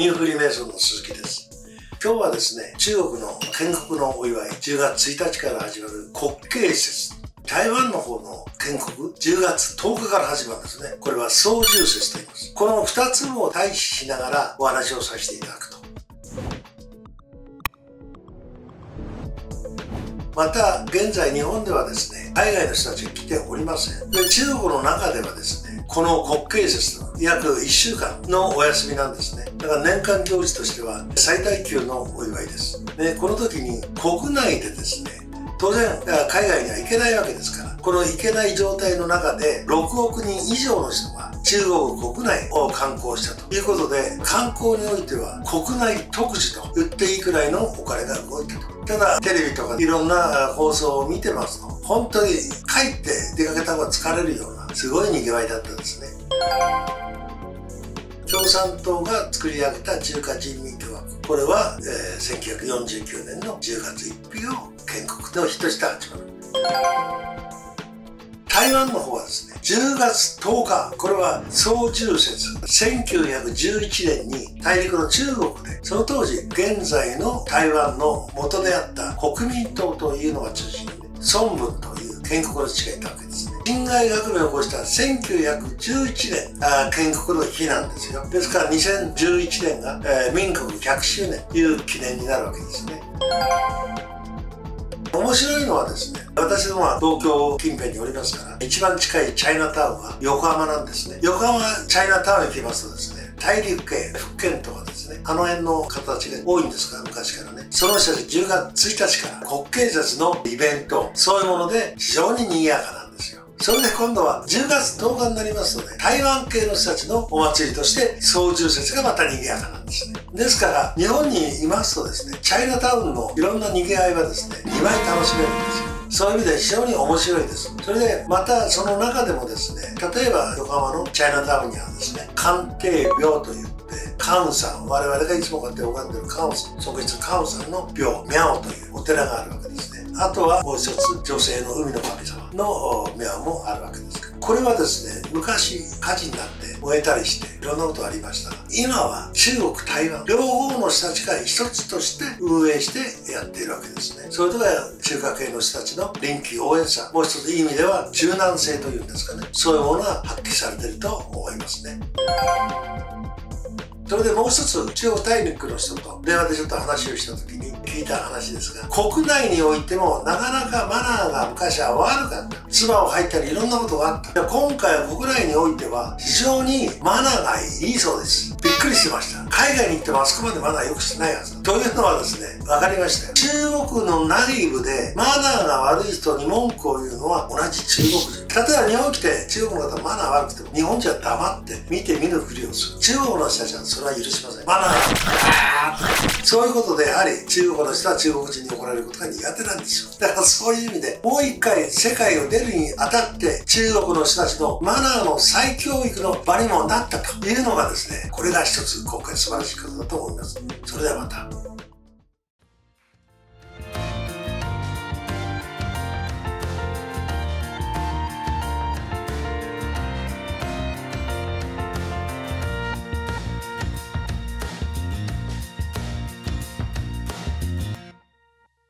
ニューフリーメイソンの鈴木です。今日はですね、中国の建国のお祝い、10月1日から始まる国慶節。台湾の方の建国、10月10日から始まるんですね。これは双十節と言います。この2つを対比しながらお話をさせていただくと。また、現在日本ではですね、海外の人たちが来ておりません。で、中国の中ではですね、この国慶節の約1週間のお休みなんですね。だから年間行事としては最大級のお祝いです。で、この時に国内でですね、当然海外には行けないわけですから、この行けない状態の中で6億人以上の人が中国国内を観光したということで、観光においては国内特需と言っていいくらいのお金が動いたと。ただテレビとかいろんな放送を見てますと、本当に帰って出かけた方が疲れるようなすごい賑わいだったんですね。共産党が作り上げた中華人民共和国、これは、1949年の10月1日を建国の日として始まる。台湾の方はですね、10月10日、これは双十節、1911年に大陸の中国で、その当時現在の台湾の元であった国民党というのが中心で、孫文という建国の父がいたわけですね。辛亥革命を起こした1911年建国の日なんですよ。ですから2011年が、民国100周年という記念になるわけですね。面白いのはですね、私どもは東京近辺におりますから、一番近いチャイナタウンは横浜なんですね。横浜チャイナタウンに来ますとですね、大陸系、福建とかですね、あの辺の方たちが多いんですから、昔からね。その人たち10月1日から国慶節のイベント、そういうもので非常に賑やかなんですよ。それで今度は10月10日になりますとね、台湾系の人たちのお祭りとして双十節がまた賑やかなんですね。ですから日本にいますとですね、チャイナタウンのいろんな賑わいはですね、2倍楽しめるんですよ。そういう意味で非常に面白いです。それでまたその中でもですね、例えば横浜のチャイナタウンにはですね、関帝廟といって、カウンさん、我々がいつもこうやって拝んでるカウンさん、即日カウンさんの廟、ミャオというお寺があるわけですね。あとはもう一つ、女性の海の神様の宮もあるわけですけど、これはですね、昔火事になって燃えたりしていろんなことがありましたが、今は中国、台湾両方の人たちが一つとして運営してやっているわけですね。それとが中華系の人たちの臨機応変さ、もう一ついい意味では柔軟性というんですかね、そういうものが発揮されていると思いますね。それでもう一つ、中国大陸の人と電話でちょっと話をした時に聞いた話ですが、国内においてもなかなかマナーが昔は悪かった。唾を吐いたりいろんなことがあった。今回は国内においては非常にマナーがいいそうです。びっくりしてました。海外に行ってもあそこまでマナー良くしてないはず。というのはですね、分かりましたよ。中国の内部でマナーが悪い人に文句を言うのは同じ中国人。例えば日本来て中国の方マナー悪くても日本人は黙って見て見ぬふりをする。中国の人たちはそれは許しません。マナーそういうことでやはり中国の人は中国人に怒られることが苦手なんですよ。だからそういう意味でもう一回世界を出るにあたって中国の人たちのマナーの再教育の場にもなったというのがですね、これが一つ今回素晴らしいことだと思います。それではまた。